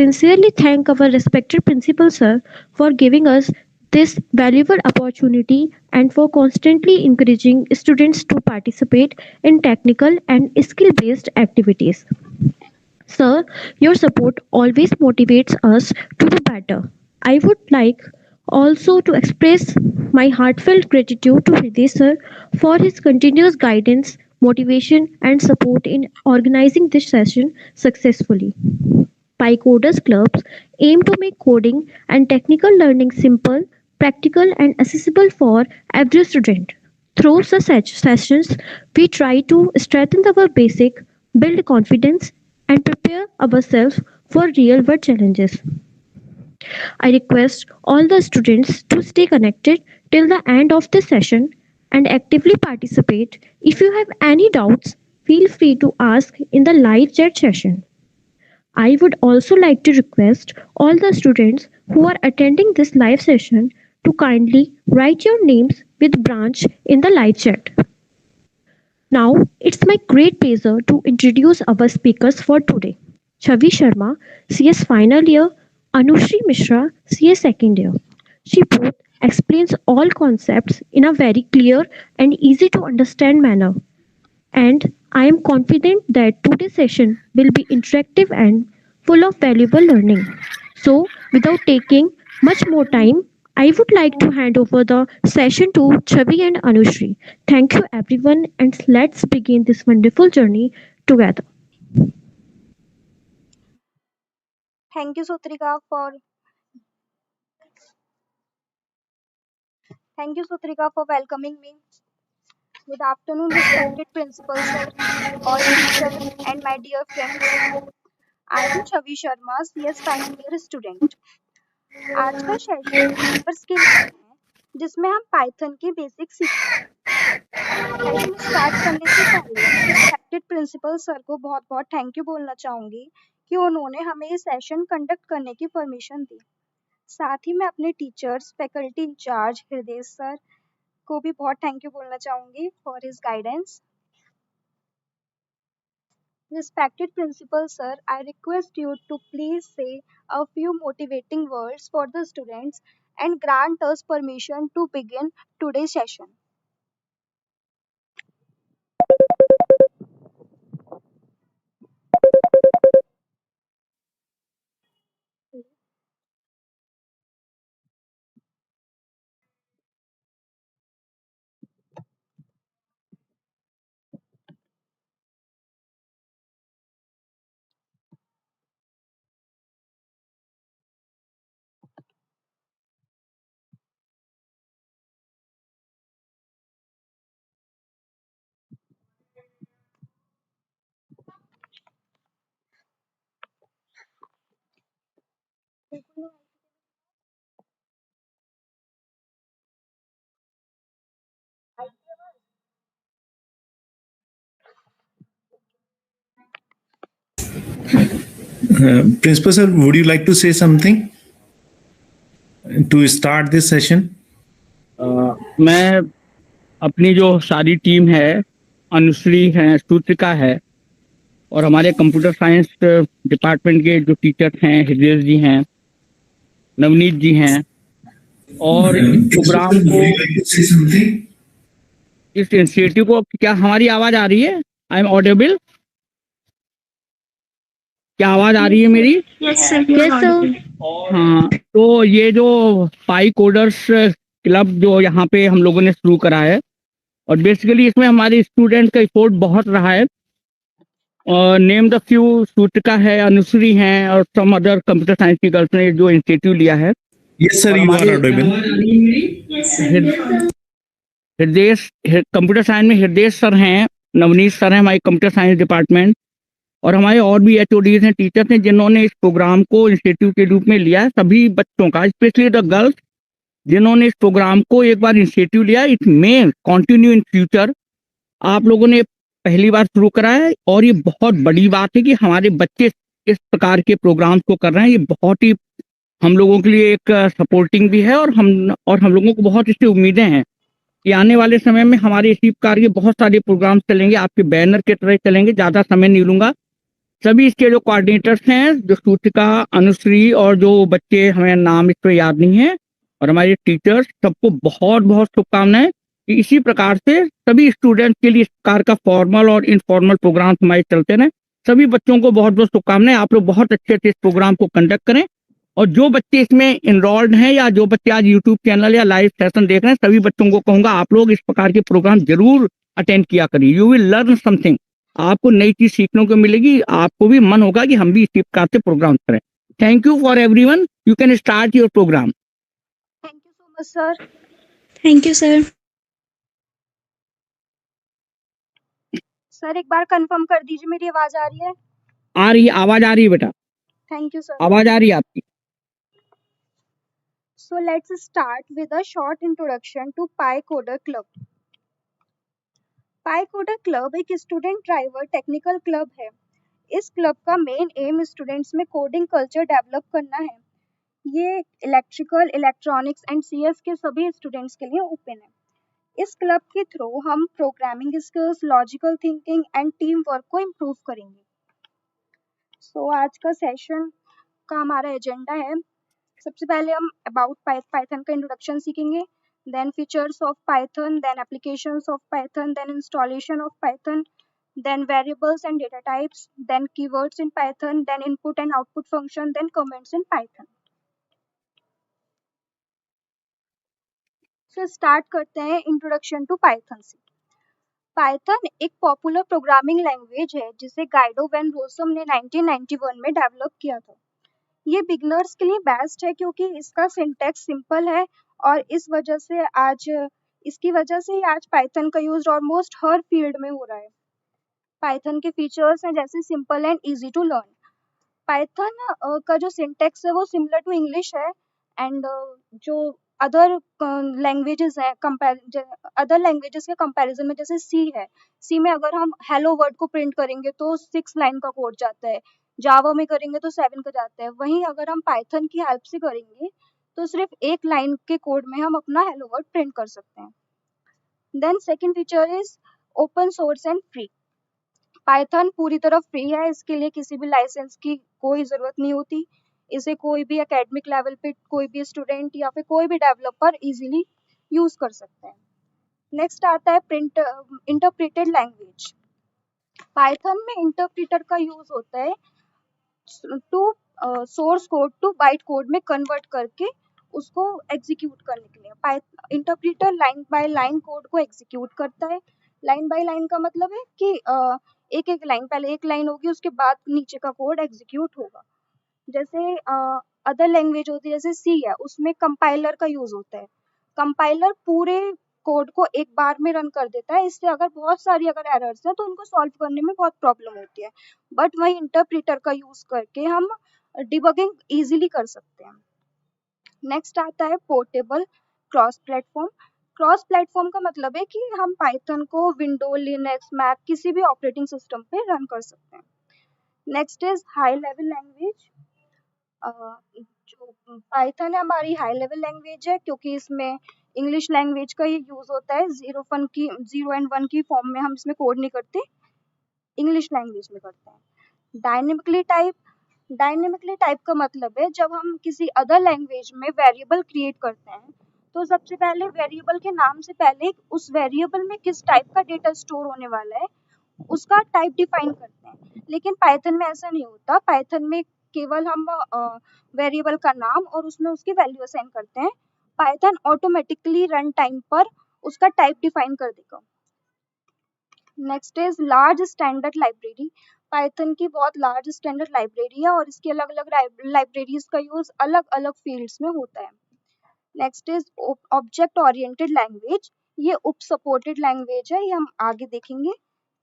Sincerely thank our respected principal sir for giving us this valuable opportunity and for constantly encouraging students to participate in technical and skill based activities. Sir, your support always motivates us to do better. I would like also to express my heartfelt gratitude to Hriday sir for his continuous guidance, motivation, and support in organizing this session successfully. PyCoders clubs aim to make coding and technical learning simple, practical, and accessible for every student. Through such sessions, we try to strengthen our basic, build confidence, and prepare ourselves for real world challenges. I request all the students to stay connected till the end of the session and actively participate. If you have any doubts, feel free to ask in the live chat session. I would also like to request all the students who are attending this live session to kindly write your names with branch in the live chat. Now, it's my great pleasure to introduce our speakers for today. Chavi Sharma, CS final year, Anushri Mishra, CS second year. She both explains all concepts in a very clear and easy to understand manner, and I am confident that today's session will be interactive and full of valuable learning. So, without taking much more time, I would like to hand over the session to Chavi and Anushri. Thank you, everyone, and let's begin this wonderful journey together. Thank you, Sutrika, for welcoming me. Good afternoon, respected principal sir, all teachers, and my dear friends. I am Chavi Sharma, CS final year student. आज का session hyper skill है जिसमें हम Python के basic सीखेंगे. Session start करने से पहले रिस्पेक्टेड प्रिंसिपल सर को बहुत बहुत थैंक यू बोलना चाहूंगी कि उन्होंने हमें ये सेशन कंडक्ट करने की परमिशन दी. साथ ही मैं अपने टीचर्स, फैकल्टी इंचार्ज हृदय सर को भी बहुत थैंक यू बोलना चाहूंगी for his guidance. Respected Principal Sir, I request you to please say a few motivating words for the students and grant us permission to begin today's session. Principal sir, would you like to say something to start this session? मैं अपनी जो सारी team है, अनुश्री है, सूत्रिका है और हमारे computer science department के जो टीचर हैं, हृदय जी हैं, नवनीत जी हैं और इस प्रोग्राम को, इस इंस्टीट्यूट को, क्या हमारी आवाज आ रही है? I am audible? क्या आवाज आ रही है मेरी? Yes, sir. हाँ, तो ये जो पाई कोडर्स क्लब जो यहाँ पे हम लोगों ने शुरू करा है और बेसिकली इसमें हमारे स्टूडेंट का एफर्ट बहुत रहा है. और नेम द फ्यू, सूत्रिका है, अनुश्री हैं और सम अदर कंप्यूटर साइंस की गर्ल्स ने जो इंस्टीट्यूट लिया है. Yes sir, you are audible. हृदय कंप्यूटर साइंस में हृदय सर हैं, नवनीत सर हैं हमारे कंप्यूटर साइंस डिपार्टमेंट और हमारे और भी एचओडीज हैं, टीचर्स हैं जिन्होंने इस प्रोग्राम को इंस्टीट्यूट के रूप में लिया है. सभी बच्चों का, स्पेशली द गर्ल्स जिन्होंने इस प्रोग्राम को एक बार इंस्टीट्यूट लिया, it may continue in future. आप लोगों ने पहली बार शुरू करा है और ये बहुत बड़ी बात है कि हमारे बच्चे इस प्रकार के प्रोग्राम्स को कर रहे हैं. ये बहुत ही हम लोगों के लिए एक सपोर्टिंग भी है और हम लोगों को बहुत इससे उम्मीदें हैं कि आने वाले समय में हमारे इसी प्रकार के बहुत सारे प्रोग्राम चलेंगे, आपके बैनर के तरह चलेंगे. ज़्यादा समय नहीं लूंगा. सभी इसके जो कोऑर्डिनेटर्स हैं, जो सूचिका, अनुश्री और जो बच्चे, हमें नाम इस पर याद नहीं है, और हमारे टीचर्स, सबको बहुत बहुत शुभकामनाएं कि इसी प्रकार से सभी स्टूडेंट्स के लिए इस प्रकार का फॉर्मल और इनफॉर्मल प्रोग्राम हमारे चलते रहे। सभी बच्चों को बहुत बहुत शुभकामनाएं। आप लोग बहुत अच्छे से इस प्रोग्राम को कंडक्ट करें, और जो बच्चे इसमें इनरोल्ड हैं या जो बच्चे आज यूट्यूब चैनल या लाइव सेशन देख रहे हैं, सभी बच्चों को कहूंगा आप लोग इस प्रकार के प्रोग्राम जरूर अटेंड किया करिए। यू विल लर्न समथिंग, आपको नई चीज सीखने को मिलेगी, आपको भी मन होगा कि हम भी इसी प्रकार से प्रोग्राम करें। Thank you for everyone, you can start your program. Thank you so much sir. Thank you, sir. Sir एक बार कंफर्म कर दीजिए मेरी आवाज आ रही है? आ रही है, आवाज आ रही है बेटा, थैंक यू सर। आवाज आ रही है आपकी। So let's start with a short introduction to PyCoder Club. PyCoder Club एक स्टूडेंट ड्राइवर टेक्निकल क्लब है। इस क्लब का मेन एम स्टूडेंट्स में कोडिंग कल्चर डेवलप करना है। ये इलेक्ट्रिकल, इलेक्ट्रॉनिक्स एंड सीएस के सभी स्टूडेंट्स के लिए ओपन है। इस क्लब के थ्रू हम programming skills, logical thinking and team work को इम्प्रूव करेंगे। आज का सेशन का हमारा एजेंडा है, सबसे पहले हम अबाउट पाइथन का इंट्रोडक्शन सीखेंगे, then features of Python, then applications of Python, then installation of Python, then variables and data types, then keywords in Python, then input and output function, then comments in Python. So start करते हैं introduction to Python से। Python एक popular programming language है जिसे Guido van Rossum ने 1991 में develop किया था। ये बिगनर्स के लिए बेस्ट है क्योंकि इसका सिंटैक्स सिंपल है और इसकी वजह से ही आज पाइथन का यूज ऑलमोस्ट हर फील्ड में हो रहा है। पाइथन के फीचर्स हैं जैसे simple and easy to learn. Python का जो सिंटैक्स है वो सिमिलर टू इंग्लिश है, एंड जो अदर लैंग्वेजेस हैं अदर लैंग्वेजेस के कंपैरिजन में, जैसे सी है, सी में अगर हम हेलो वर्ड को प्रिंट करेंगे तो 6 लाइन का कोड जाता है, जावा में करेंगे तो 7 का जाता है। वहीं अगर हम पाइथन की हेल्प से करेंगे तो सिर्फ 1 लाइन के कोड में हम अपना हेलो वर्ड प्रिंट कर सकते हैं। Then second feature is open source and free. Python पूरी तरह फ्री है, इसके लिए किसी भी लाइसेंस की कोई ज़रूरत नहीं होती। इसे कोई भी एकेडमिक लेवल पे कोई भी स्टूडेंट या फिर कोई भी डेवलपर इजीली यूज़ कर सकते हैं। नेक्स्ट आता है इंटरप्रेटेड लैंग्वेज। पाइथन में इंटरप्रेटर का यूज़ होता है to source code to byte code में कन्वर्ट करके उसको एग्जीक्यूट करने के लिए। Interpreter line by line code को एग्जीक्यूट करता है। लाइन बाय लाइन का मतलब है कि एक एक लाइन, पहले एक लाइन होगी उसके बाद नीचे का कोड एग्जीक्यूट होगा। जैसे अदर लैंग्वेज होती है जैसे सी है, उसमें कंपाइलर का यूज होता है। कंपाइलर पूरे कोड को एक बार में रन कर देता है, इससे अगर बहुत सारी एरर्स हैं तो उनको सॉल्व करने में बहुत प्रॉब्लम होती है। बट वही इंटरप्रेटर का यूज करके हम डिबगिंग इजीली कर सकते हैं। नेक्स्ट आता है portable cross platform. Cross platform का मतलब है कि हम पाइथन को विंडो, लिनक्स, मैक किसी भी ऑपरेटिंग सिस्टम पे रन कर सकते हैं। Next is high level language. जो पाइथन है हमारी हाई लेवल लैंग्वेज है क्योंकि इसमें इंग्लिश लैंग्वेज का ये यूज होता है। 0 एंड 1 की फॉर्म में हम इसमें कोड नहीं करते, इंग्लिश लैंग्वेज में करते हैं। डायनेमिकली टाइप का मतलब है जब हम किसी अदर लैंग्वेज में वेरिएबल क्रिएट करते हैं तो सबसे पहले वेरिएबल के नाम से पहले उस वेरिएबल में किस टाइप का डेटा स्टोर होने वाला है उसका टाइप डिफाइन करते हैं। लेकिन पाइथन में ऐसा नहीं होता। पाइथन में केवल हम वेरिएबल का नाम और उसमें उसकी वैल्यू असाइन करते हैं। पाइथन ऑटोमेटिकली रन टाइम पर उसका टाइप डिफाइन कर देगा। Next is large standard library. Python की बहुत लार्ज स्टैंडर्ड लाइब्रेरी है और इसकी अलग अलग लाइब्रेरीज का यूज अलग अलग फील्ड्स में होता है। Next is object oriented language. ये उप सपोर्टेड लैंग्वेज है, ये हम आगे देखेंगे।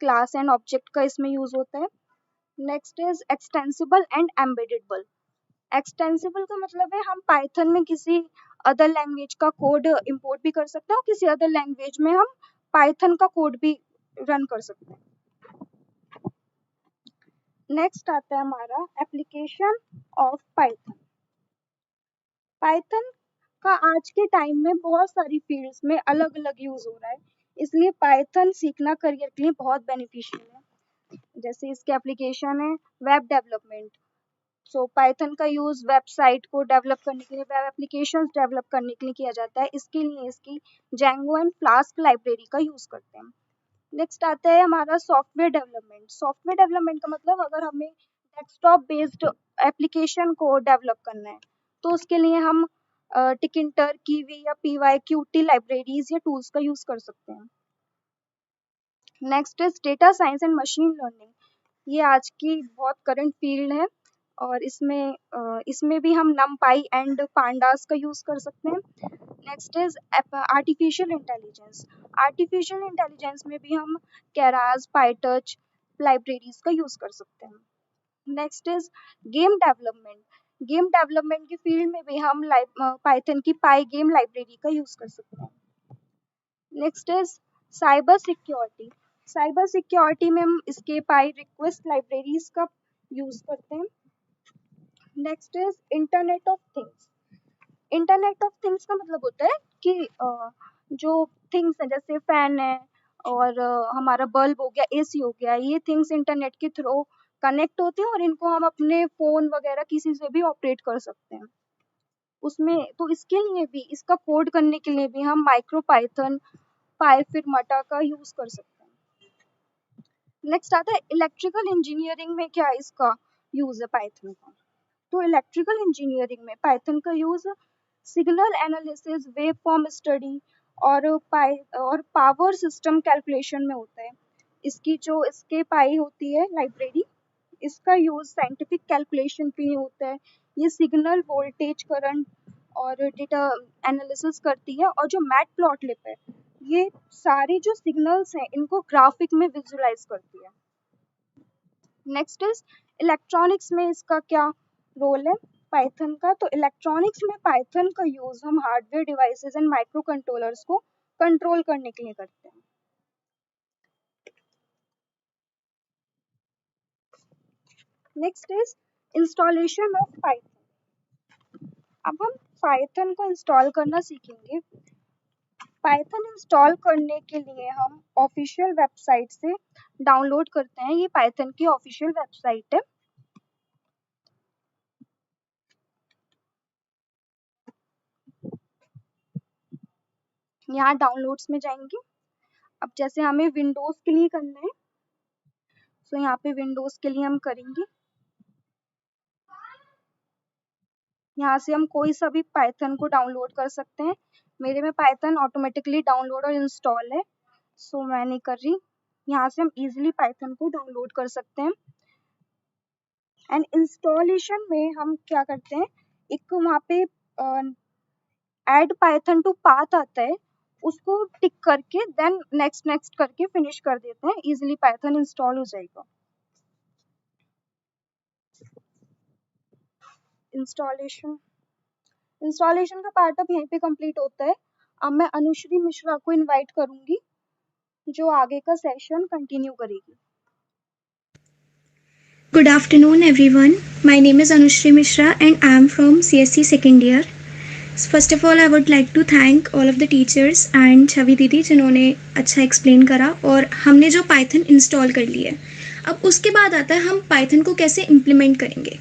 क्लास एंड ऑब्जेक्ट का इसमें यूज होता है। Next is extensible and embeddable. Extensible का मतलब है हम पाइथन में किसी अदर लैंग्वेज का कोड इंपोर्ट भी कर सकते हैं और किसी अदर लैंग्वेज में हम पाइथन का कोड भी रन कर सकते हैं। नेक्स्ट आता है हमारा एप्लीकेशन ऑफ पाइथन। पाइथन का आज के टाइम में बहुत सारी फील्ड्स में अलग अलग यूज हो रहा है, इसलिए पाइथन सीखना करियर के लिए बहुत बेनिफिशियल है। जैसे इसके एप्लीकेशन है वेब डेवलपमेंट। सो पाइथन का यूज़ वेबसाइट को डेवलप करने के लिए, वेब एप्लीकेशंस डेवलप करने के लिए किया जाता है। इसके लिए इसकी Django एंड फ्लास्क लाइब्रेरी का यूज़ करते हैं। नेक्स्ट आता है हमारा सॉफ्टवेयर डेवलपमेंट। सॉफ्टवेयर डेवलपमेंट का मतलब अगर हमें डेस्कटॉप बेस्ड एप्लीकेशन को डेवलप करना है तो उसके लिए हम टिकिंटर, कीवी या PyQt लाइब्रेरीज या टूल्स का यूज़ कर सकते हैं। Next is data science and machine learning. ये आज की बहुत करंट फील्ड है और इसमें भी हम NumPy एंड पांडास का यूज़ कर सकते हैं। Next is artificial intelligence. Artificial intelligence में भी हम केरास, पाइटर्च लाइब्रेरीज का यूज़ कर सकते हैं। Next is game development. Game development की फील्ड में भी हम पाइथन की पाई गेम लाइब्रेरी का यूज़ कर सकते हैं। Next is cyber security. Cyber security में हम इसके पाई रिक्वेस्ट लाइब्रेरीज का यूज़ करते हैं। Next is internet of things. Internet of things का मतलब होता है कि जो थिंग्स हैं जैसे फैन है और हमारा बल्ब हो गया, AC हो गया, ये थिंग्स इंटरनेट के थ्रू कनेक्ट होते हैं और इनको हम अपने फ़ोन वगैरह किसी से भी ऑपरेट कर सकते हैं। उसमें तो इसके लिए भी, इसका कोड करने के लिए भी हम माइक्रो पाइथन, फिर मटा का यूज़ कर सकते हैं। नेक्स्ट आता है इलेक्ट्रिकल इंजीनियरिंग में क्या इसका यूज़ है पाइथन का। तो इलेक्ट्रिकल इंजीनियरिंग में पाइथन का use signal analysis, wave form study और पावर सिस्टम कैलकुलेशन में होता है। इसके पाई होती है लाइब्रेरी, इसका यूज़ साइंटिफिक कैलकुलेशन के लिए होता है। ये सिग्नल, वोल्टेज, करंट और डेटा एनालिसिस करती है और जो मैटप्लॉटलिब है ये सारे जो सिग्नल्स हैं इनको ग्राफिक में विजुलाइज करती है। नेक्स्ट इज इलेक्ट्रॉनिक्स में इसका क्या रोल है पाइथन का। तो इलेक्ट्रॉनिक्स में पाइथन का यूज़ हम hardware devices and micro controllers को कंट्रोल करने के लिए करते हैं। Next is installation of Python. अब हम पाइथन को इंस्टॉल करना सीखेंगे। पाइथन इंस्टॉल करने के लिए हम ऑफिशियल वेबसाइट से डाउनलोड करते हैं। ये पाइथन की ऑफिशियल वेबसाइट है। यहाँ डाउनलोड्स में जाएंगे। अब जैसे हमें विंडोज़ के लिए करना है तो यहाँ पे विंडोज़ के लिए हम करेंगे। यहाँ से हम कोई सा भी पाइथन को डाउनलोड कर सकते हैं। मेरे में पाइथन ऑटोमेटिकली डाउनलोड और इंस्टॉल है, सो मैं नहीं कर रही। यहाँ से हम इजीली पाइथन को डाउनलोड कर सकते हैं। एंड इंस्टॉलेशन में हम क्या करते हैं, एक वहाँ पे ऐड पाइथन टू पाथ आता है, उसको टिक करके देन नेक्स्ट करके फिनिश कर देते हैं। इजीली पाइथन इंस्टॉल हो जाएगा। इंस्टॉलेशन का पार्ट अब यहीं पे कंप्लीट होता है। अब मैं अनुश्री मिश्रा को इनवाइट करूंगी जो आगे का सेशन कंटिन्यू करेगी। Good afternoon everyone. My name is Anushri Mishra and I am from CSC second year. First of all I would like to thank all of the teachers and छवि दीदी जिन्होंने अच्छा explain करा और हमने जो Python install कर लिया है। अब उसके बाद आता है हम पाइथन को कैसे इम्प्लीमेंट करेंगे।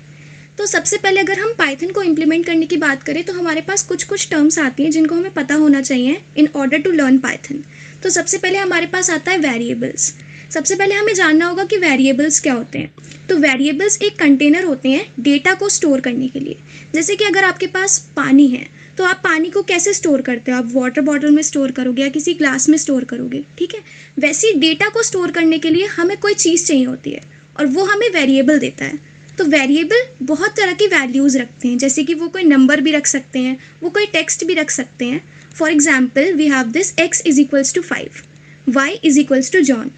तो सबसे पहले अगर हम पाइथन को इम्प्लीमेंट करने की बात करें तो हमारे पास कुछ टर्म्स आती हैं जिनको हमें पता होना चाहिए in order to learn Python. तो सबसे पहले हमारे पास आता है वेरिएबल्स। सबसे पहले हमें जानना होगा कि वेरिएबल्स क्या होते हैं। तो वेरिएबल्स एक कंटेनर होते हैं डेटा को स्टोर करने के लिए। जैसे कि अगर आपके पास पानी है तो आप पानी को कैसे स्टोर करते हो, आप वाटर बॉटल में स्टोर करोगे या किसी ग्लास में स्टोर करोगे, ठीक है। वैसे डेटा को स्टोर करने के लिए हमें कोई चीज़ चाहिए होती है और वो हमें वेरिएबल देता है। तो वेरिएबल बहुत तरह की वैल्यूज़ रखते हैं, जैसे कि वो कोई नंबर भी रख सकते हैं, वो कोई टेक्स्ट भी रख सकते हैं। For example we have this x is equals to 5, y is equals to John.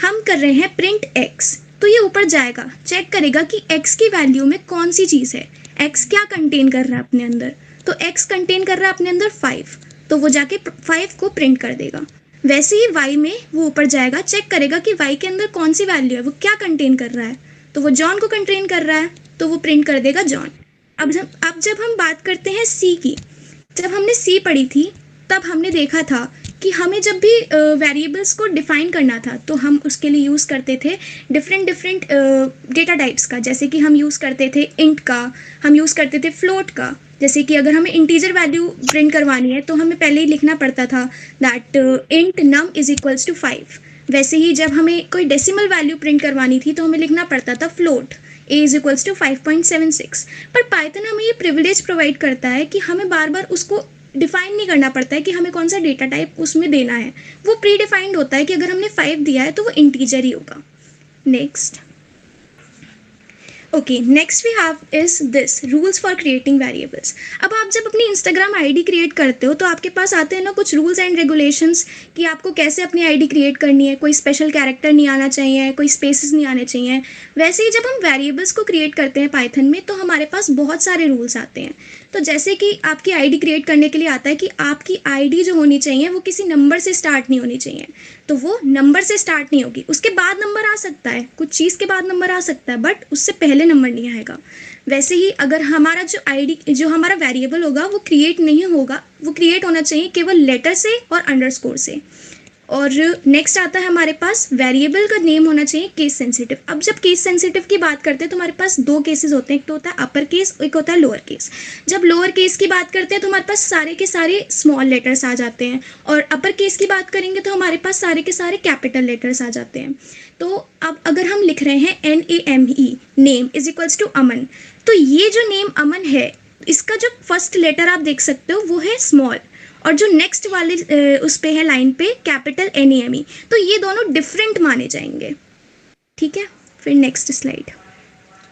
हम कर रहे हैं प्रिंट x, तो ये ऊपर जाएगा, चेक करेगा कि x की वैल्यू में कौन सी चीज़ है, x क्या कंटेन कर रहा है अपने अंदर। तो x कंटेन कर रहा है अपने अंदर 5, तो वो जाके 5 को प्रिंट कर देगा। वैसे ही y में वो ऊपर जाएगा, चेक करेगा कि y के अंदर कौन सी वैल्यू है, वो क्या कंटेन कर रहा है, तो वो जॉन को कंटेन कर रहा है, तो वो प्रिंट कर देगा जॉन। अब जब हम बात करते हैं सी की, जब हमने सी पढ़ी थी तब हमने देखा था कि हमें जब भी वेरिएबल्स को डिफाइन करना था तो हम उसके लिए यूज़ करते थे डिफरेंट डेटा टाइप्स का, जैसे कि हम यूज़ करते थे इंट का, हम यूज़ करते थे फ्लोट का। जैसे कि अगर हमें इंटीजर वैल्यू प्रिंट करवानी है तो हमें पहले ही लिखना पड़ता था that int num is equals to 5। वैसे ही जब हमें कोई डेसिमल वैल्यू प्रिंट करवानी थी तो हमें लिखना पड़ता था float a is equals to 5.76। पर पाइथन हमें ये प्रिविलेज प्रोवाइड करता है कि हमें बार बार उसको डिफाइन नहीं करना पड़ता है कि हमें कौन सा डेटा टाइप उसमें देना है, वो प्री डिफाइंड होता है कि अगर हमने 5 दिया है तो वो इंटीजर ही होगा। Next, okay, next we have is this rules for creating variables. अब आप जब अपनी इंस्टाग्राम आईडी क्रिएट करते हो तो आपके पास आते हैं ना कुछ रूल्स एंड रेगुलेशंस कि आपको कैसे अपनी आईडी क्रिएट करनी है, कोई स्पेशल कैरेक्टर नहीं आना चाहिए, कोई स्पेसेस नहीं आने चाहिए। वैसे ही जब हम वेरिएबल्स को क्रिएट करते हैं पाइथन में तो हमारे पास बहुत सारे रूल्स आते हैं। तो जैसे कि आपकी आईडी क्रिएट करने के लिए आता है कि आपकी आईडी जो होनी चाहिए वो किसी नंबर से स्टार्ट नहीं होनी चाहिए, तो वो नंबर से स्टार्ट नहीं होगी, उसके बाद नंबर आ सकता है, कुछ चीज़ के बाद नंबर आ सकता है, बट उससे पहले नंबर नहीं आएगा। वैसे ही अगर हमारा जो हमारा वेरिएबल होगा वो क्रिएट नहीं होगा, वो क्रिएट होना चाहिए केवल लेटर से और अंडरस्कोर से। और नेक्स्ट आता है हमारे पास वेरिएबल का नेम होना चाहिए केस सेंसिटिव। अब जब केस सेंसिटिव की बात करते हैं तो हमारे पास 2 केसेस होते हैं, एक तो होता है अपर केस, एक होता है लोअर केस। जब लोअर केस की बात करते हैं तो हमारे पास सारे के सारे स्मॉल लेटर्स आ जाते हैं, और अपर केस की बात करेंगे तो हमारे पास सारे के सारे कैपिटल लेटर्स आ जाते हैं। तो अब अगर हम लिख रहे हैं NAME, name is equals to Aman, तो ये जो नेम अमन है इसका जो फर्स्ट लेटर आप देख सकते हो वो है स्मॉल, और जो नेक्स्ट वाले उस पे है लाइन पे कैपिटल NAME, तो ये दोनों डिफरेंट माने जाएंगे। ठीक है, फिर नेक्स्ट स्लाइड।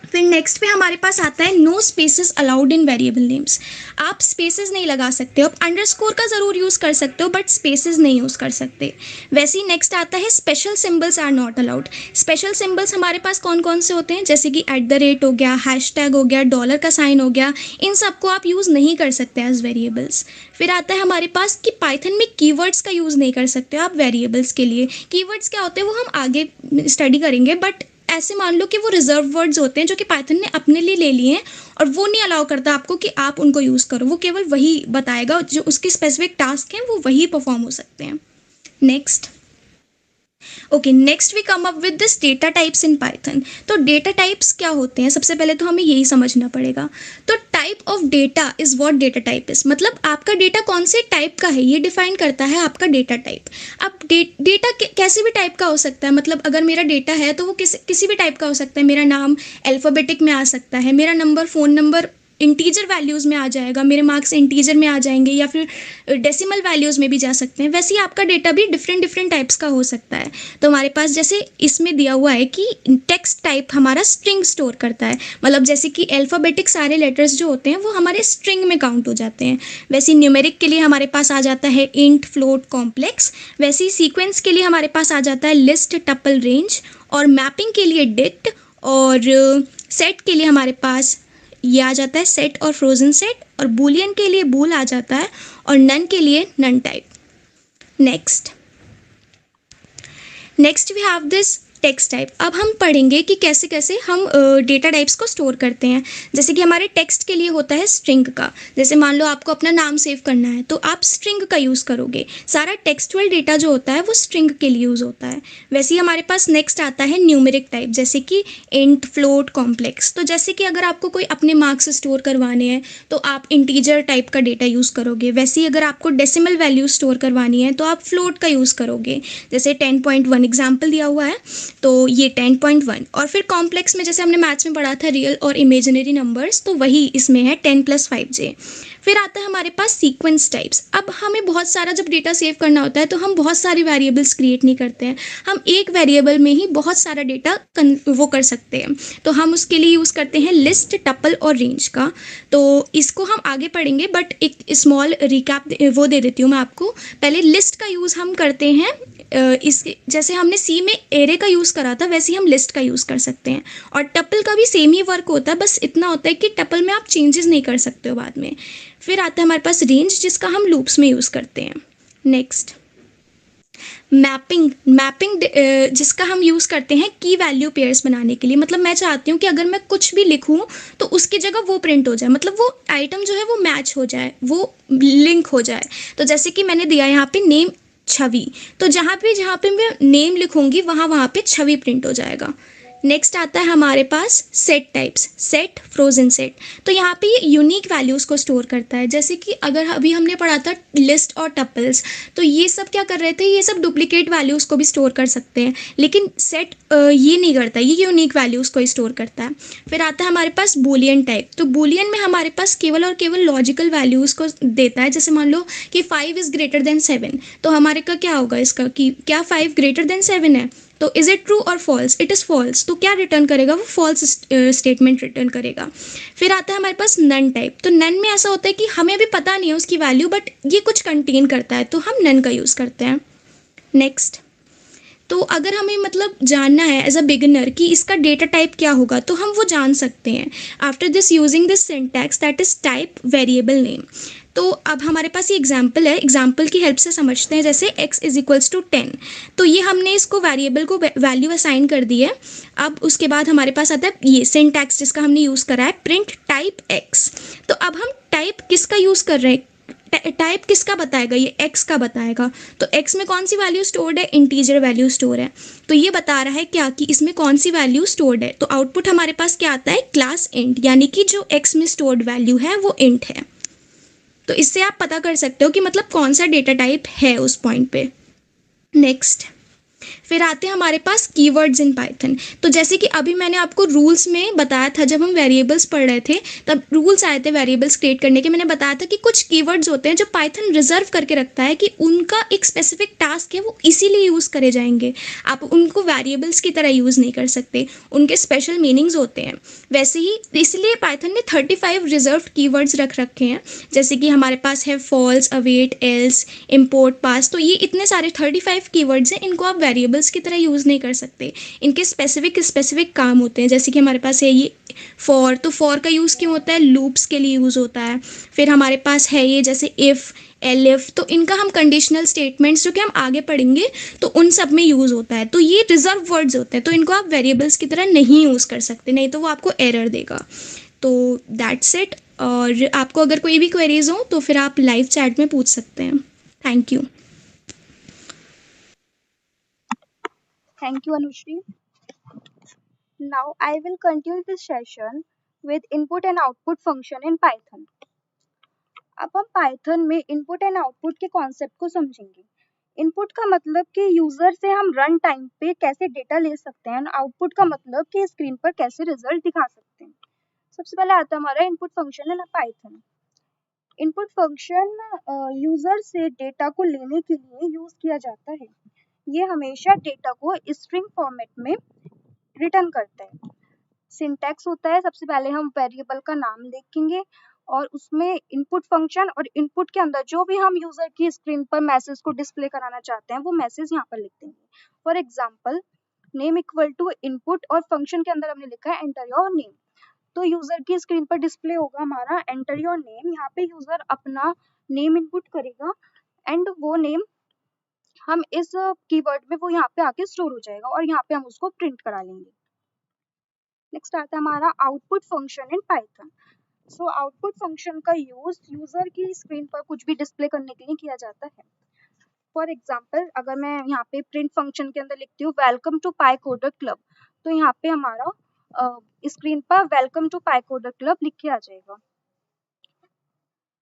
फिर नेक्स्ट पे हमारे पास आता है no spaces allowed in variable names. आप स्पेसेस नहीं लगा सकते हो, आप अंडरस्कोर का ज़रूर यूज़ कर सकते हो बट स्पेसेस नहीं यूज़ कर सकते। वैसे ही नेक्स्ट आता है special symbols are not allowed. Special symbols हमारे पास कौन कौन से होते हैं, जैसे कि @ हो गया, हैशटैग हो गया, डॉलर का साइन हो गया, इन सबको आप यूज़ नहीं कर सकते एज वेरिएबल्स। फिर आता है हमारे पास कि पाइथन में कीवर्ड्स का यूज़ नहीं कर सकते आप वेरिएबल्स के लिए। कीवर्ड्स क्या होते हैं वो हम आगे स्टडी करेंगे, बट ऐसे मान लो कि वो रिजर्व वर्ड्स होते हैं जो कि पाइथन ने अपने लिए ले लिए हैं और वो नहीं अलाउ करता आपको कि आप उनको यूज़ करो, वो केवल वही बताएगा, जो उसके स्पेसिफिक टास्क हैं वो वही परफॉर्म हो सकते हैं। Next, okay, next we come up with this data types in Python. तो डेटा टाइप्स क्या होते हैं, सबसे पहले तो हमें यही समझना पड़ेगा। तो type of data is what data type is, मतलब आपका डेटा कौन से टाइप का है ये डिफाइन करता है आपका डेटा टाइप। अब डेटा कैसे भी टाइप का हो सकता है, मतलब अगर मेरा डेटा है तो वो किसी भी टाइप का हो सकता है। मेरा नाम अल्फ़ाबेटिक में आ सकता है, मेरा number, phone number integer values में आ जाएगा, मेरे मार्क्स इंटीजर में आ जाएंगे, या फिर डेसिमल वैल्यूज़ में भी जा सकते हैं। वैसे ही आपका डेटा भी डिफरेंट टाइप्स का हो सकता है। तो हमारे पास जैसे इसमें दिया हुआ है कि टेक्स्ट टाइप हमारा स्ट्रिंग स्टोर करता है, मतलब जैसे कि अल्फ़ाबेटिक सारे लेटर्स जो होते हैं वो हमारे स्ट्रिंग में काउंट हो जाते हैं। वैसे ही न्यूमेरिक के लिए हमारे पास आ जाता है इंट, फ्लोट, कॉम्प्लेक्स। वैसे ही सीक्वेंस के लिए हमारे पास आ जाता है लिस्ट, टपल, रेंज, और मैपिंग के लिए डिक्ट, और सेट के लिए हमारे पास ये आ जाता है सेट और फ्रोजन सेट, और बूलियन के लिए बूल आ जाता है, और नन के लिए none type. Next we have this text type. अब हम पढ़ेंगे कि कैसे कैसे हम डेटा टाइप्स को स्टोर करते हैं। जैसे कि हमारे टेक्स्ट के लिए होता है स्ट्रिंग का, जैसे मान लो आपको अपना नाम सेव करना है तो आप स्ट्रिंग का यूज़ करोगे। सारा टेक्सचुअल डेटा जो होता है वो स्ट्रिंग के लिए यूज़ होता है। वैसे ही हमारे पास नेक्स्ट आता है न्यूमेरिक टाइप, जैसे कि इंट, फ्लोट, कॉम्प्लेक्स। तो जैसे कि अगर आपको कोई अपने मार्क्स स्टोर करवाने हैं तो आप इंटीजर टाइप का डेटा यूज़ करोगे। वैसे ही अगर आपको डेसिमल वैल्यू स्टोर करवानी है तो आप फ्लोट का यूज़ करोगे, जैसे 10.1 एग्जाम्पल दिया हुआ है तो ये 10.1। और फिर कॉम्प्लेक्स में जैसे हमने मैथ्स में पढ़ा था रियल और इमेजिनरी नंबर्स, तो वही इसमें है 10 + 5j। फिर आता है हमारे पास सीक्वेंस टाइप्स। अब हमें बहुत सारा जब डेटा सेव करना होता है तो हम बहुत सारे वेरिएबल्स क्रिएट नहीं करते हैं, हम एक वेरिएबल में ही बहुत सारा डेटा वो कर सकते हैं। तो हम उसके लिए यूज़ करते हैं लिस्ट, टपल और रेंज का। तो इसको हम आगे पढ़ेंगे, बट एक स्मॉल रिकैप वो दे देती हूँ मैं आपको। पहले लिस्ट का यूज़ हम करते हैं, इस जैसे हमने सी में एरे का यूज़ करा था वैसे ही हम लिस्ट का यूज़ कर सकते हैं। और टपल का भी सेम ही वर्क होता है, बस इतना होता है कि टपल में आप चेंजेस नहीं कर सकते हो बाद में। फिर आता है हमारे पास रेंज, जिसका हम लूप्स में यूज़ करते हैं। नेक्स्ट, मैपिंग जिसका हम यूज़ करते हैं की वैल्यू पेयर्स बनाने के लिए। मतलब मैं चाहती हूँ कि अगर मैं कुछ भी लिखूँ तो उसकी जगह वो प्रिंट हो जाए, मतलब वो आइटम जो है वो मैच हो जाए, वो लिंक हो जाए। तो जैसे कि मैंने दिया यहाँ पे नेम छवि। तो जहाँ पे मैं नेम लिखूंगी वहाँ पे छवि प्रिंट हो जाएगा। नेक्स्ट आता है हमारे पास set types, set, frozen set. तो यहाँ पे ये यूनिक वैल्यूज़ को स्टोर करता है। जैसे कि अगर अभी हमने पढ़ा था लिस्ट और टपल्स, तो ये सब क्या कर रहे थे, ये सब डुप्लीकेट वैल्यूज़ को भी स्टोर कर सकते हैं, लेकिन सेट ये नहीं करता, ये यूनिक वैल्यूज़ को ही स्टोर करता है। फिर आता है हमारे पास बूलियन टाइप। तो बूलियन में हमारे पास केवल और केवल लॉजिकल वैल्यूज़ को देता है। जैसे मान लो कि 5 इज़ ग्रेटर देन 7, तो हमारे का क्या होगा इसका कि क्या 5 ग्रेटर देन 7 है, तो इज इट ट्रू और फॉल्स, इट इज़ फॉल्स, तो क्या रिटर्न करेगा, वो फॉल्स स्टेटमेंट रिटर्न करेगा। फिर आता है हमारे पास नन टाइप। तो नन में ऐसा होता है कि हमें भी पता नहीं है उसकी वैल्यू, बट ये कुछ कंटेन करता है, तो हम नन का यूज़ करते हैं। नेक्स्ट, तो अगर हमें मतलब जानना है एज अ बिगिनर कि इसका डेटा टाइप क्या होगा, तो हम वो जान सकते हैं after this using this syntax that is type variable name. तो अब हमारे पास ये एग्जाम्पल है, एग्जाम्पल की हेल्प से समझते हैं। जैसे x इज इक्वल्स टू 10, तो ये हमने इसको वेरिएबल को वैल्यू असाइन कर दी है। अब उसके बाद हमारे पास आता है ये सिंटैक्स जिसका हमने यूज़ करा है, प्रिंट टाइप x। तो अब हम टाइप किसका यूज़ कर रहे हैं, टाइप किसका बताएगा, ये x का बताएगा। तो x में कौन सी वैल्यू स्टोर्ड है, इंटीजर वैल्यू स्टोर है। तो ये बता रहा है क्या कि इसमें कौन सी वैल्यू स्टोर्ड है। तो आउटपुट हमारे पास क्या आता है, क्लास इंट, यानी कि जो x में स्टोर्ड वैल्यू है वो इंट है। तो इससे आप पता कर सकते हो कि मतलब कौन सा डेटा टाइप है उस पॉइंट पे। नेक्स्ट, फिर आते हैं हमारे पास कीवर्ड्स इन पाइथन। तो जैसे कि अभी मैंने आपको रूल्स में बताया था, जब हम वेरिएबल्स पढ़ रहे थे तब रूल्स आए थे वेरिएबल्स क्रिएट करने के। मैंने बताया था कि कुछ कीवर्ड्स होते हैं जो पाइथन रिजर्व करके रखता है कि उनका एक स्पेसिफिक टास्क है, वो इसीलिए यूज़ करे जाएंगे। आप उनको वेरिएबल्स की तरह यूज़ नहीं कर सकते, उनके स्पेशल मीनिंग्स होते हैं। वैसे ही इसलिए पाइथन ने 35 रिजर्व कीवर्ड्स रख रखे हैं। जैसे कि हमारे पास है फॉल्स, अवेट, एल्स, इम्पोर्ट, पास। तो ये इतने सारे 35 कीवर्ड्स हैं, इनको आप वेरिएबल्स की तरह यूज़ नहीं कर सकते, इनके स्पेसिफिक काम होते हैं। जैसे कि हमारे पास है ये फॉर, तो फॉर का यूज़ क्यों होता है, लूप्स के लिए यूज़ होता है। फिर हमारे पास है ये जैसे इफ़, एलिफ, तो इनका हम कंडीशनल स्टेटमेंट्स जो कि हम आगे पढ़ेंगे तो उन सब में यूज़ होता है। तो ये रिजर्व वर्ड्स होते हैं, तो इनको आप वेरिएबल्स की तरह नहीं यूज़ कर सकते, नहीं तो वो आपको एरर देगा। तो दैट्स इट। और आपको अगर कोई भी क्वेरीज हो तो फिर आप लाइव चैट में पूछ सकते हैं। Thank you. Thank you, Anushri. Now I will continue this session with input and output function in Python. अब हम पाइथन में इनपुट एंड आउटपुट के कॉन्सेप्ट को समझेंगे। इनपुट का मतलब कि यूजर से हम रन टाइम पे कैसे डेटा ले सकते हैं, आउटपुट का मतलब कि स्क्रीन पर कैसे रिजल्ट दिखा सकते हैं। सबसे पहले आता है हमारा input function in Python. Input function user से डेटा को लेने के लिए यूज किया जाता है। ये हमेशा डेटा को स्ट्रिंग फॉर्मेट में रिटर्न करता है। सिंटैक्स होता है, सबसे पहले हम वेरिएबल का नाम लिखेंगे और उसमें इनपुट फंक्शन, और इनपुट के अंदर जो भी हम यूजर की स्क्रीन पर मैसेज को डिस्प्ले कराना चाहते हैं वो मैसेज यहाँ पर लिख देंगे। For example, name equal to input, और फंक्शन के अंदर हमने लिखा है एंटर योर नेम। तो यूजर की स्क्रीन पर डिस्प्ले होगा हमारा एंटर योर नेम। यहाँ पे यूजर अपना नेम इनपुट करेगा एंड वो नेम हम इस कीवर्ड में वो यहाँ पे आके स्टोर हो जाएगा और यहाँ पे हम उसको प्रिंट करा लेंगे। नेक्स्ट आता है हमारा output function in Python. So output function का यूज यूजर की स्क्रीन पर कुछ भी डिस्प्ले करने के लिए किया जाता है। फॉर एग्जांपल, अगर मैं यहाँ पे प्रिंट फंक्शन के अंदर लिखती हूँ वेलकम टू पाइकोडर क्लब, तो यहाँ पे हमारा स्क्रीन पर वेलकम टू पाइकोडर क्लब लिख के आ जाएगा।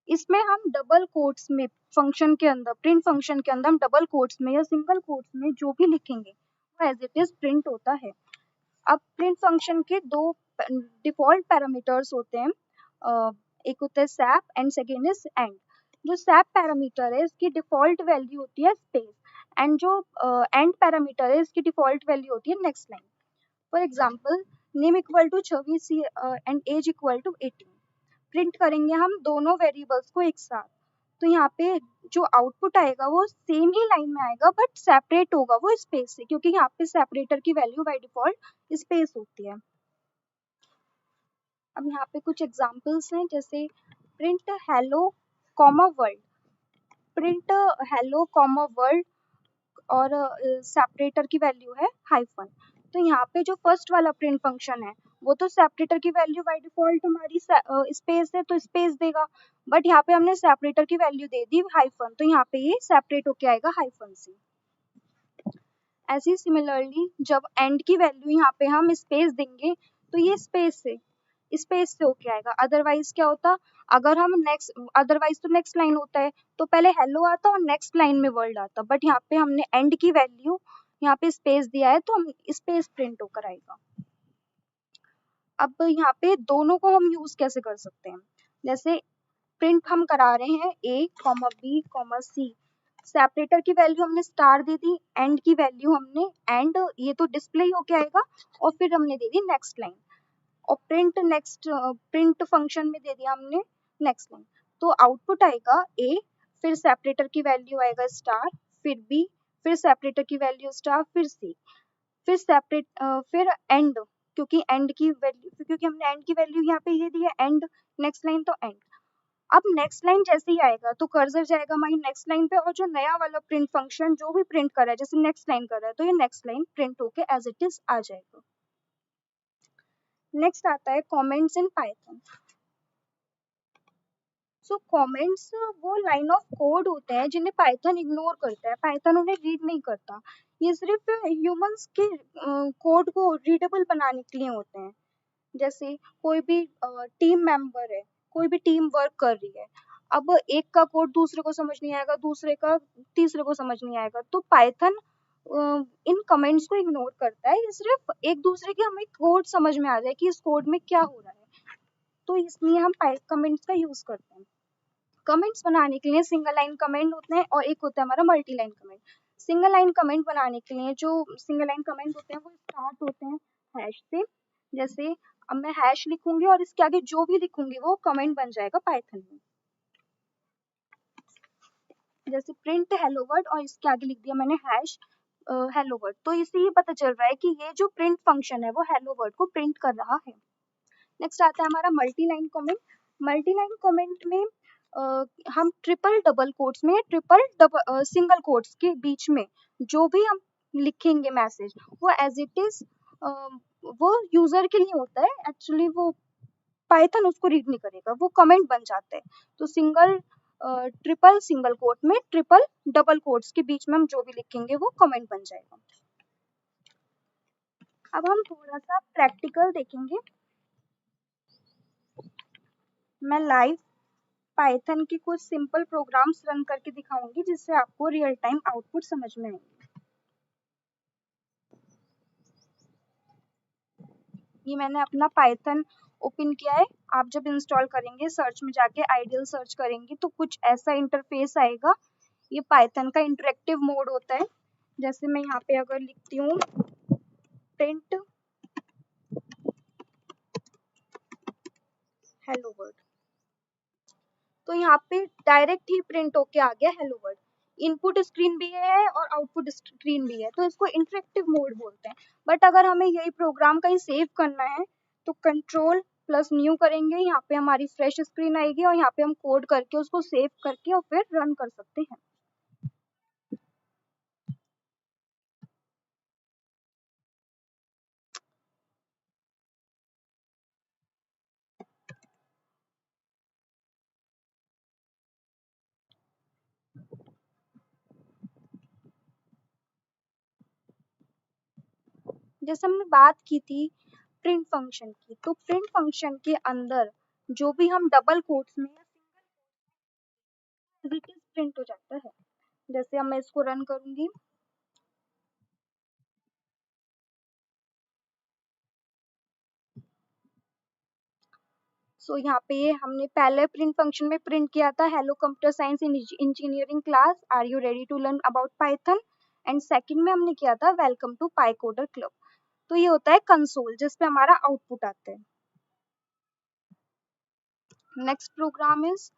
इसमें हम डबल कोट्स में फंक्शन के अंदर, प्रिंट फंक्शन के अंदर हम डबल कोट्स में या सिंगल कोट्स में जो भी लिखेंगे वो एज इट इज प्रिंट होता है। अब प्रिंट फंक्शन के दो डिफॉल्ट पैरामीटर्स होते हैं, एक होता है sep and second is end. जो सैप पैरामीटर है इसकी डिफॉल्ट वैल्यू होती है स्पेस, एंड जो एंड पैरामीटर है इसकी डिफॉल्ट वैल्यू होती है next line. For example, name equal to 26 and age equal to 18। Print करेंगे हम दोनों वेरिएबल्स को एक साथ, तो यहाँ पे जो आउटपुट आएगा वो सेम ही लाइन में आएगा बट सेपरेट होगा वो स्पेस से, क्योंकि यहाँ पे सेपरेटर की वैल्यू बाय डिफॉल्ट स्पेस होती है। अब यहाँ पे कुछ एग्जांपल्स हैं, जैसे print hello comma world, print hello comma world और सेपरेटर की वैल्यू है हाइफन। तो यहाँ पे जो फर्स्ट वाला प्रिंट फंक्शन है वो तो सेपरेटर की वैल्यू बाय डिफॉल्ट हमारी स्पेस है तो स्पेस देगा, बट यहाँ पे हमने सेपरेटर की वैल्यू दे दी हाइफन, तो यहाँ पे ये सेपरेट होके आएगा हाइफन से। ऐसे ही सिमिलरली जब एंड की वैल्यू यहाँ पे हम स्पेस देंगे तो ये स्पेस से होके आएगा। अदरवाइज क्या होता, अगर हम अदरवाइज तो नेक्स्ट लाइन होता है तो पहले हेलो आता और नेक्स्ट लाइन में वर्ड आता, बट यहाँ पे हमने एंड की वैल्यू यहाँ पे स्पेस दिया है तो हम स्पेस प्रिंट होकर आएगा। अब यहाँ पे दोनों को हम यूज कैसे कर सकते हैं, जैसे प्रिंट हम करा रहे हैं a, b, c, सेपरेटर की वैल्यू हमने स्टार दे दी, एंड की वैल्यू हमने एंड, ये तो डिस्प्ले होके आएगा, और फिर हमने दे दी नेक्स्ट लाइन, और प्रिंट फंक्शन में दे दिया हमने नेक्स्ट लाइन, तो आउटपुट आएगा a, फिर सेपरेटर की वैल्यू आएगा स्टार, फिर b, फिर सेपरेटर की वैल्यू स्टार, फिर c, फिर एंड, क्योंकि हमने एंड की वैल्यू यहाँ पे ये दी है एंड, नेक्स्ट लाइन तो एंड। अब नेक्स्ट लाइन जैसे ही आएगा तो कर्सर जाएगा हमारी नेक्स्ट लाइन पे, और जो नया वाला प्रिंट फंक्शन जो भी प्रिंट कर रहा है, जैसे नेक्स्ट लाइन कर रहा है तो ये नेक्स्ट लाइन प्रिंट होके एज इट इज आ जाएगा। नेक्स्ट आता है comments in Python. So comments वो लाइन ऑफ कोड होते हैं जिन्हें पाइथन इग्नोर करता है, पाइथन उन्हें रीड नहीं करता, ये सिर्फ ह्यूमंस के कोड को रीडेबल बनाने के लिए होते हैं। जैसे कोई भी टीम मेंबर है, कोई भी टीम वर्क कर रही है, अब एक का कोड दूसरे को समझ नहीं आएगा, दूसरे का तीसरे को समझ नहीं आएगा, तो पाइथन इन कमेंट्स को इग्नोर करता है, ये सिर्फ एक दूसरे के हमें कोड समझ में आ जाए कि इस कोड में क्या हो रहा है, तो इसलिए हम कमेंट्स का यूज करते हैं। कमेंट्स बनाने के लिए सिंगल लाइन कमेंट होते हैं और एक होता है हमारा multi line comment. Single line comment बनाने के लिए जो सिंगल लाइन कमेंट होते हैं वो स्टार्ट होते हैं हैश से, जैसे अब मैं हैश लिखूंगी और इसके आगे जो भी लिखूंगी वो कमेंट बन जाएगा पाइथन में, जैसे प्रिंट हेलो वर्ड और इसके आगे लिख दिया मैंने हैश हेलो वर्ड, तो इससे ये पता चल रहा है कि ये जो प्रिंट फंक्शन है वो हेलो वर्ड को प्रिंट कर रहा है। नेक्स्ट आता है हमारा multi line comment. Multi line comment में हम ट्रिपल डबल कोट्स में सिंगल कोट्स के बीच में जो भी हम लिखेंगे मैसेज वो एज इट इज वो यूजर के लिए होता है, एक्चुअली वो पाइथन उसको रीड नहीं करेगा, वो कमेंट बन जाता है। तो ट्रिपल सिंगल कोट में ट्रिपल डबल कोट्स के बीच में हम जो भी लिखेंगे वो कमेंट बन जाएगा। अब हम थोड़ा सा प्रैक्टिकल देखेंगे, मैं लाइव पाइथन के कुछ सिंपल प्रोग्राम्स रन करके दिखाऊंगी जिससे आपको रियल टाइम आउटपुट समझ में आएंगे। ये मैंने अपना पाइथन ओपन किया है, आप जब इंस्टॉल करेंगे सर्च में जाके आइडियल सर्च करेंगे तो कुछ ऐसा इंटरफेस आएगा। ये पाइथन का इंटरेक्टिव मोड होता है, जैसे मैं यहाँ पे अगर लिखती हूँ प्रिंट हेलो वर्ड, तो यहाँ पे डायरेक्ट ही प्रिंट होके आ गया हेलो वर्ड। इनपुट स्क्रीन भी है और आउटपुट स्क्रीन भी है, तो इसको इंटरेक्टिव मोड बोलते हैं। बट अगर हमें यही प्रोग्राम कहीं सेव करना है तो कंट्रोल प्लस न्यू करेंगे, यहाँ पे हमारी फ्रेश स्क्रीन आएगी और यहाँ पे हम कोड करके उसको सेव करके और फिर रन कर सकते हैं। जैसे हमने बात की थी प्रिंट फंक्शन की, तो प्रिंट फंक्शन के अंदर जो भी हम डबल कोट्स में प्रिंट हो जाता है। जैसे अब मैं इसको रन करूंगी, सो यहाँ पे हमने पहले प्रिंट फंक्शन में प्रिंट किया था hello computer science engineering class, are you ready to learn about Python, and second में हमने किया था वेलकम टू पाइकोडर क्लब। तो ये होता है कंसोल जिसपे हमारा आउटपुट आता है। Next program is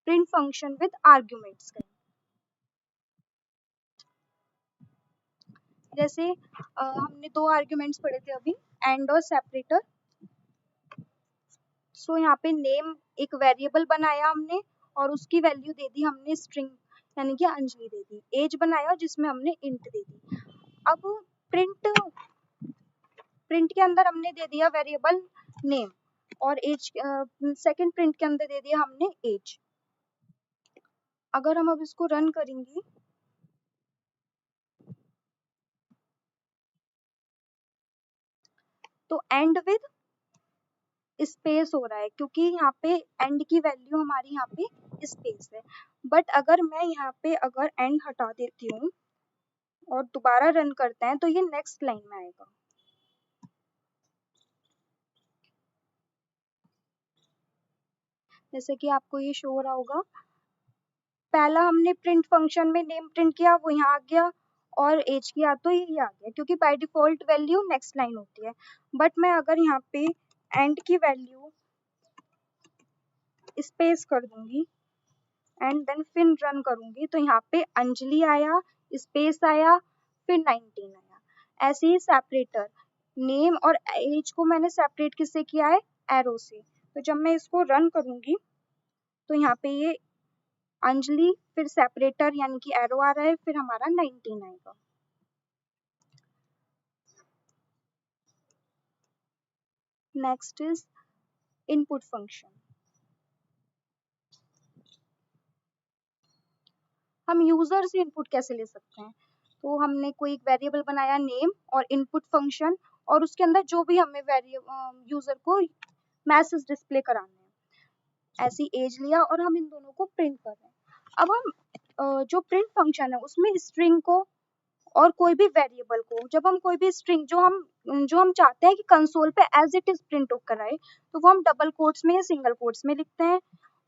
print function with arguments. जैसे हमने दो आर्ग्यूमेंट्स पढ़े थे अभी, एंड और सेपरेटर। सो यहाँ पे नेम एक वेरिएबल बनाया हमने और उसकी वैल्यू दे दी हमने स्ट्रिंग, यानी कि अंजलि दे दी। एज बनाया जिसमें हमने इंट दे दी। अब प्रिंट के अंदर हमने दे दिया वेरिएबल नेम और एज, सेकंड प्रिंट के अंदर दे दिया हमने एज। अगर हम अब इसको रन करेंगे तो एंड विद स्पेस हो रहा है, क्योंकि यहाँ पे एंड की वैल्यू हमारी यहाँ पे स्पेस है। बट अगर मैं यहाँ पे अगर एंड हटा देती हूँ और दोबारा रन करते हैं तो ये नेक्स्ट लाइन में आएगा। जैसे कि आपको ये शो हो रहा होगा, पहला हमने प्रिंट फंक्शन में नेम प्रिंट किया, वो यहाँ आ गया, और एज किया तो ये आ गया, क्योंकि by default value next line होती है। बट मैं अगर यहाँ पे एंड की वैल्यू स्पेस कर दूंगी एंड देन फिर रन करूंगी तो यहाँ पे अंजलि आया, स्पेस आया, फिर 19 आया। ऐसे ही सेपरेटर नेम और एज को मैंने सेपरेट किससे किया है, एरो से। तो जब मैं इसको रन करूंगी तो यहाँ पे ये अंजलि फिर सेपरेटर यानी कि एरो आ रहा है, फिर हमारा 19 आएगा। Next is input function. हम यूजर से इनपुट कैसे ले सकते हैं, तो हमने कोई एक वेरिएबल बनाया नेम और इनपुट फंक्शन, और उसके अंदर जो भी हमें यूजर को मैसेज डिस्प्ले कराने हैं, ऐसी एज लिया और हम इन दोनों को प्रिंट कर रहे हैं। अब हम जो प्रिंट फंक्शन है उसमें स्ट्रिंग को और कोई भी वेरिएबल को, जब हम कोई भी स्ट्रिंग जो हम चाहते हैं कि कंसोल पे एज इट इज प्रिंट होकर आए, तो वो हम डबल कोट्स में या सिंगल कोट्स में लिखते हैं।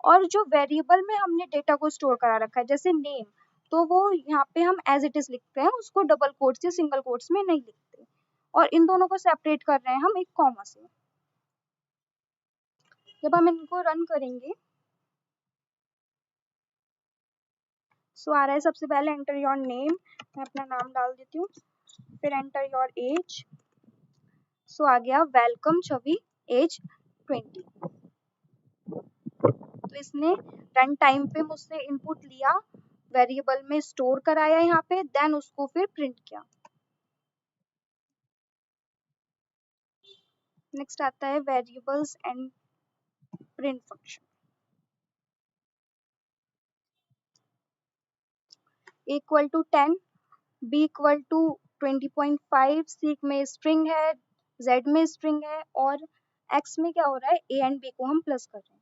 और जो वेरिएबल में हमने डेटा को स्टोर करा रखा है जैसे नेम, तो वो यहाँ पे हम एज इट इज लिखते हैं, उसको डबल कोट्स या सिंगल कोट्स में नहीं लिखते। और इन दोनों को सेपरेट कर रहे हैं हम एक कॉमा से। जब हम इनको रन करेंगे सो आ रहा है सबसे पहले एंटर योर नेम, मैं अपना नाम डाल देती हूँ, फिर एंटर योर एज, सो आ गया वेलकम छवि, एज 20। तो इसने रन टाइम पे मुझसे इनपुट लिया, वेरिएबल में स्टोर कराया यहाँ पे, देन उसको फिर प्रिंट किया। नेक्स्ट आता है variables and print function. Equal to 10, b equal to 20.5, c में स्ट्रिंग है, जेड में स्ट्रिंग है, और एक्स में क्या हो रहा है, ए एंड बी को हम प्लस कर रहे हैं।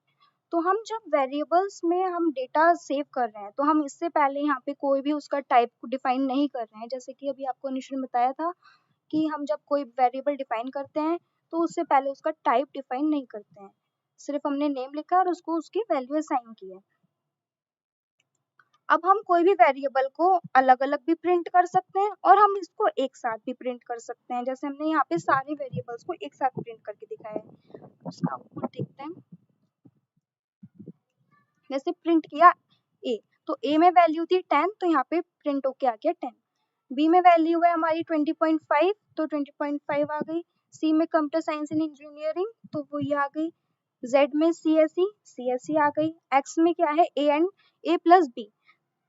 तो हम जब वेरिएबल्स में हम डेटा सेव कर रहे हैं तो हम इससे पहले यहाँ पे कोई भी उसका टाइप को डिफाइन नहीं कर रहे हैं। जैसे कि अभी आपको अनुश्री ने बताया था कि हम जब कोई वेरिएबल डिफाइन करते हैं तो उससे पहले उसका टाइप डिफाइन नहीं करते हैं, सिर्फ हमने नेम लिखा और उसको उसकी वैल्यू असाइन की है। अब हम कोई भी वेरिएबल को अलग अलग भी प्रिंट कर सकते हैं और हम इसको एक साथ भी प्रिंट कर सकते हैं। जैसे हमने यहाँ पे सारे वेरिएबल्स को एक साथ प्रिंट करके दिखाया है, उसका आउटपुट देखते हैं। जैसे प्रिंट किया ए, तो ए में वैल्यू थी 10, तो यहाँ पे प्रिंट होके आ गया 10। बी में वैल्यू है हमारी 20.5, तो 20.5 आ गई। सी में कंप्यूटर साइंस एंड इंजीनियरिंग, तो वो ये आ गई। जेड में सीएसई आ गई। एक्स में क्या है, a and a plus b,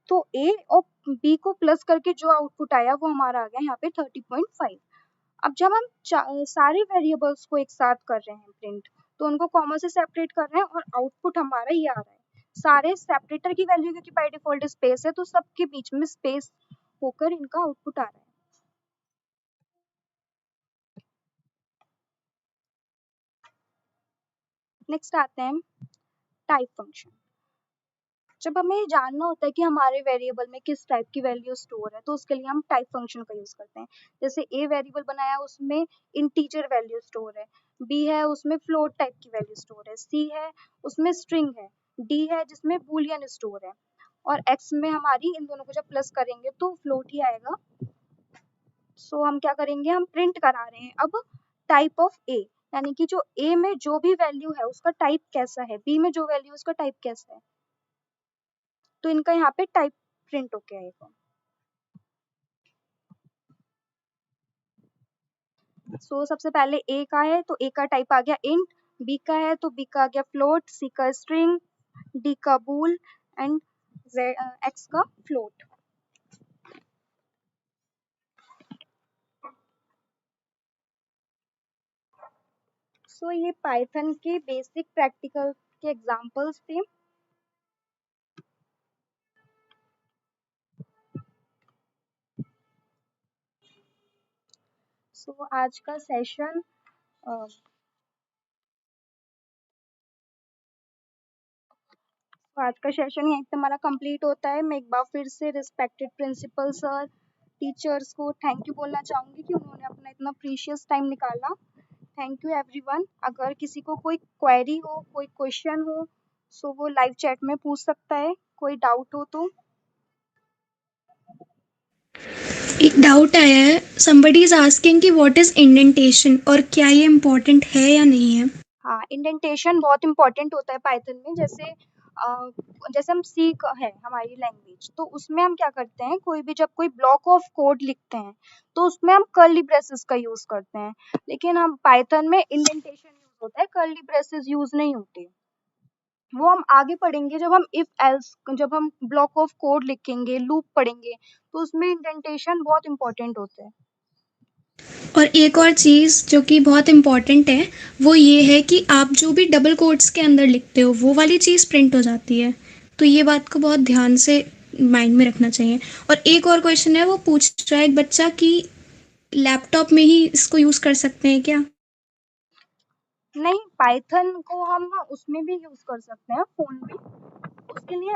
तो ए और बी को प्लस करके जो आउटपुट आया वो हमारा आ गया यहाँ पे 30.5। अब जब हम सारे वेरिएबल्स को एक साथ कर रहे हैं प्रिंट, तो उनको कॉमा से सेपरेट कर रहे हैं और आउटपुट हमारा ये आ रहा है। सारे सेपरेटर की वैल्यू क्योंकि बाय डिफॉल्ट स्पेस है, तो सबके बीच में स्पेस होकर इनका आउटपुट आ रहा है। नेक्स्ट आते हैं टाइप फंक्शन। जब हमें जानना होता है कि हमारे वेरिएबल में किस टाइप की वैल्यू स्टोर है, तो उसके लिए हम टाइप फंक्शन का यूज करते हैं। जैसे ए वेरिएबल बनाया उसमें इंटीजर वैल्यू स्टोर है, बी है उसमें फ्लोट टाइप की वैल्यू स्टोर है, सी है उसमें स्ट्रिंग है, डी है जिसमें बूलियन स्टोर है, और एक्स में हमारी इन दोनों को जब प्लस करेंगे तो फ्लोट ही आएगा। सो हम क्या करेंगे, हम प्रिंट करा रहे हैं अब टाइप ऑफ ए, यानी कि जो ए में जो भी वैल्यू है उसका टाइप कैसा है, बी में जो वैल्यू उसका टाइप कैसा है, तो इनका यहाँ पे टाइप प्रिंट होके आएगा। सो सबसे पहले ए का है तो ए का टाइप आ गया इंट, बी का है तो बी का आ गया फ्लोट, सी का स्ट्रिंग, डी का बूल एंड x का फ्लोट। सो ये पाइथन के बेसिक प्रैक्टिकल के एग्जांपल्स थे। सो आज का सेशन यहीं पे हमारा कंप्लीट होता है। मैं एक बार फिर से रिस्पेक्टेड प्रिंसिपल सर, टीचर्स को थैंक यू बोलना चाहूँगी कि उन्होंने अपना इतना प्रीशियस टाइम निकाला। Thank you everyone. अगर किसी को कोई क्वेरी हो, कोई क्वेश्चन हो, सो वो लाइव चैट में पूछ सकता है। कोई डाउट हो तो। एक डाउट आया है, somebody is asking कि what is indentation और क्या ये इम्पोर्टेंट है या नहीं है? हाँ, इंडेंटेशन बहुत इंपॉर्टेंट होता है पाइथन में। जैसे हम सी है हमारी लैंग्वेज, तो उसमें हम क्या करते हैं, कोई भी जब कोई ब्लॉक ऑफ कोड लिखते हैं तो उसमें हम कर्ली ब्रेसेस का यूज करते हैं, लेकिन हम पाइथन में इंडेंटेशन यूज होता है, कर्ली ब्रेसेस यूज नहीं होते। वो हम आगे पढ़ेंगे जब हम इफ एल्स, जब हम ब्लॉक ऑफ कोड लिखेंगे, लूप पढ़ेंगे, तो उसमें इंडेंटेशन बहुत इंपॉर्टेंट होता है। और एक और चीज़ जो कि बहुत इम्पॉर्टेंट है वो ये है कि आप जो भी डबल कोट्स के अंदर लिखते हो वो वाली चीज़ प्रिंट हो जाती है, तो ये बात को बहुत ध्यान से माइंड में रखना चाहिए। और एक और क्वेश्चन है, वो पूछ रहा है एक बच्चा कि लैपटॉप में ही इसको यूज़ कर सकते हैं क्या? नहीं, पाइथन को हम उसमें भी यूज कर सकते हैं, फोन में। उसके लिए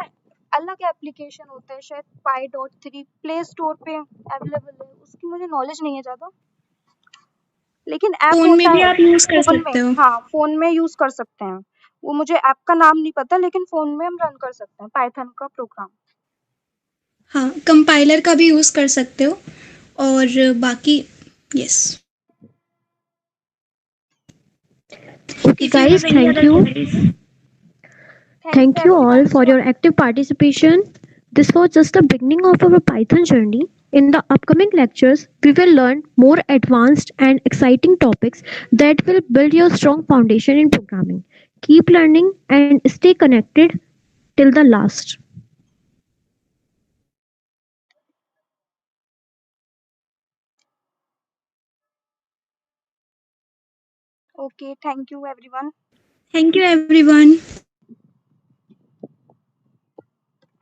अलग एप्लीकेशन होता है, शायद py.3 प्ले स्टोर पे अवेलेबल है, उसकी मुझे नॉलेज नहीं है ज्यादा, लेकिन ऐप फोन में होता भी है। आप यूज़ कर फोन सकते में, हो। हाँ, फोन में यूज कर सकते हैं। वो मुझे ऐप का नाम नहीं पता, लेकिन फोन में हम रन कर सकते हैं पाइथन का प्रोग्राम। हाँ, कंपाइलर का भी यूज़ कर सकते हो। और बाकी yes. Okay, guys, thank you. Thank you all for your active participation. This was just the beginning of our Python journey. In the upcoming lectures, we will learn more advanced and exciting topics that will build your strong foundation in programming. Keep learning and stay connected till the last. Okay, thank you everyone. Thank you everyone.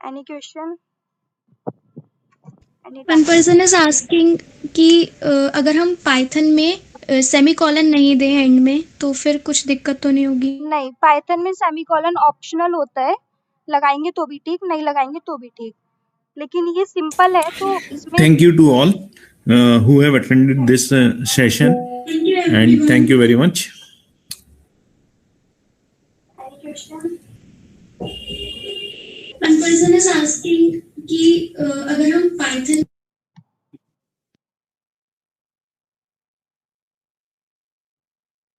Any question? Any one doubt? Person is asking कि अगर हम Python में semi colon नहीं दें and में तो फिर कुछ दिक्कत तो नहीं होगी? नहीं, पाइथन में सेमीकोलन ऑप्शनल होता है, लगाएंगे तो भी ठीक, नहीं लगाएंगे तो भी ठीक, लेकिन ये सिंपल है तो इसमें। Thank you to all who have attended this session, and thank you very much. One person is asking कि अगर हम पाइथन